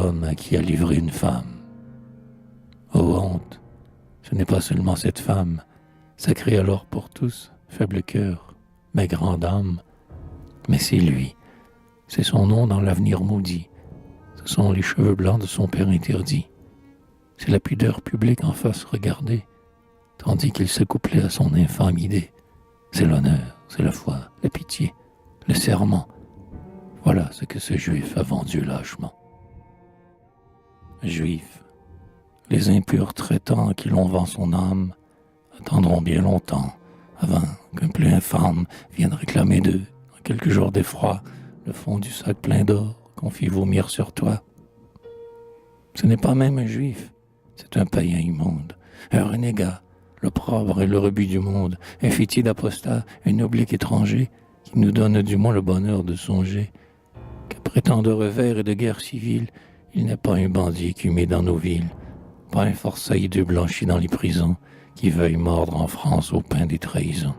l'homme à qui a livré une femme. Oh honte, ce n'est pas seulement cette femme, sacrée alors pour tous, faible cœur, mais grande âme, mais c'est lui, c'est son nom dans l'avenir maudit, ce sont les cheveux blancs de son père interdit, c'est la pudeur publique en face regardée, tandis qu'il se couplait à son infâme idée. C'est l'honneur, c'est la foi, la pitié, le serment. Voilà ce que ce juif a vendu lâchement. Juif, les impurs traitants qui l'ont vend son âme attendront bien longtemps avant qu'un plus infâme vienne réclamer d'eux, en quelques jours d'effroi, le fond du sac plein d'or qu'on fit vomir sur toi. Ce n'est pas même un juif, c'est un païen immonde, un renégat, l'opprobre et le rebut du monde, un fétide apostat, un oblique étranger, qui nous donne du moins le bonheur de songer qu'après tant de revers et de guerre civile, il n'est pas un bandit écumé dans nos villes, pas un forçat hideux blanchi dans les prisons, qui veuille mordre en France au pain des trahisons.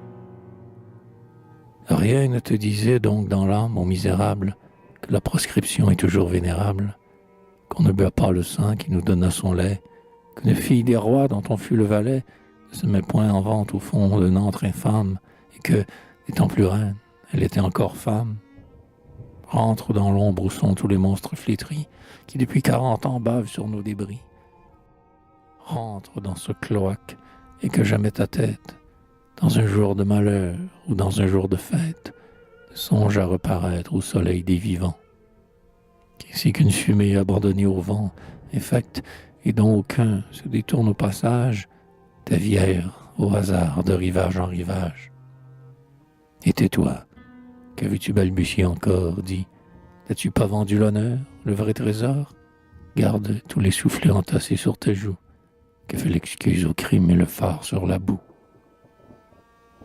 Rien ne te disait donc dans l'âme, ô misérable, que la proscription est toujours vénérable, qu'on ne boit pas le sang qui nous donna son lait, qu'une fille des rois dont on fut le valet ne se met point en vente au fond d'un antre infâme, et que, n'étant plus reine, elle était encore femme. Rentre dans l'ombre où sont tous les monstres flétris, qui depuis 40 ans bavent sur nos débris. Rentre dans ce cloaque, et que jamais ta tête, dans un jour de malheur ou dans un jour de fête, ne songe à reparaître au soleil des vivants. Qu'ici qu'une fumée abandonnée au vent, infecte, et dont aucun se détourne au passage, ta vie erre au hasard de rivage en rivage. Et tais-toi, qu'avais-tu balbutié encore, dis, n'as-tu pas vendu l'honneur, le vrai trésor? Garde tous les soufflets entassés sur tes joues, que fait l'excuse au crime et le phare sur la boue.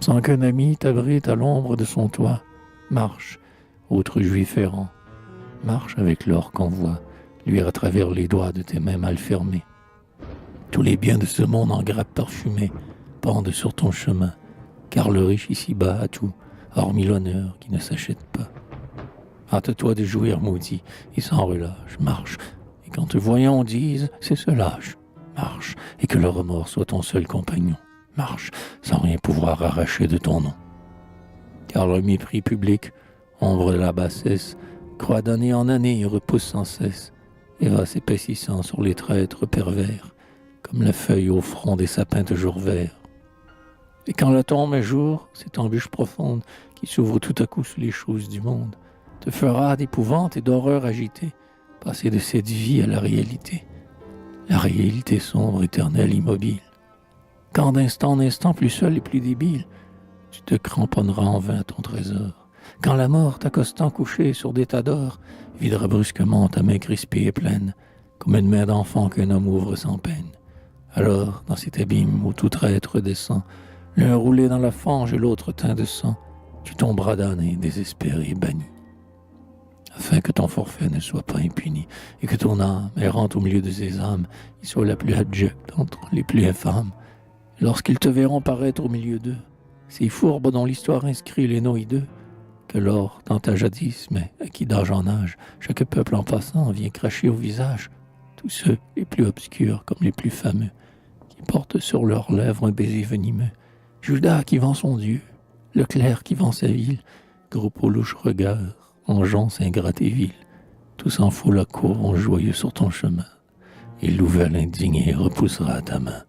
Sans qu'un ami t'abrite à l'ombre de son toit, marche, autre juif errant, marche avec l'or qu'on voit, luire à travers les doigts de tes mains mal fermées. Tous les biens de ce monde en grappes parfumées pendent sur ton chemin, car le riche ici-bas a tout, hormis l'honneur qui ne s'achète pas. Hâte-toi de jouir, maudit, et sans relâche, marche, et quand te voyant on dise, c'est ce lâche, marche, et que le remords soit ton seul compagnon, marche, sans rien pouvoir arracher de ton nom. Car le mépris public, ombre de la bassesse, croît d'année en année et repousse sans cesse, et va s'épaississant sur les traîtres pervers, comme la feuille au front des sapins toujours verts. Et quand la tombe un jour, cette embûche profonde qui s'ouvre tout à coup sous les choses du monde, te fera d'épouvante et d'horreur agitée, passer de cette vie à la réalité sombre, éternelle, immobile. Quand d'instant en instant, plus seul et plus débile, tu te cramponneras en vain à ton trésor. Quand la mort, t'accostant couché sur des tas d'or, videra brusquement ta main crispée et pleine, comme une main d'enfant qu'un homme ouvre sans peine. Alors, dans cet abîme où tout traître descend, l'un roulé dans la fange et l'autre teint de sang, tu tomberas damné, désespéré, banni. Afin que ton forfait ne soit pas impuni, et que ton âme, errante au milieu de ces âmes, y soit la plus abjecte entre les plus infâmes. Lorsqu'ils te verront paraître au milieu d'eux, ces fourbes dont l'histoire inscrit les noms hideux, que l'or tenta jadis, mais à qui d'âge en âge, chaque peuple en passant vient cracher au visage, tous ceux, les plus obscurs comme les plus fameux, qui portent sur leurs lèvres un baiser venimeux. Judas qui vend son Dieu, Leclerc qui vend sa ville, groupe aux louches regards, engeance ingrate et vile, tous en foule à courront joyeux sur ton chemin, et l'ouvel indigné repoussera ta main.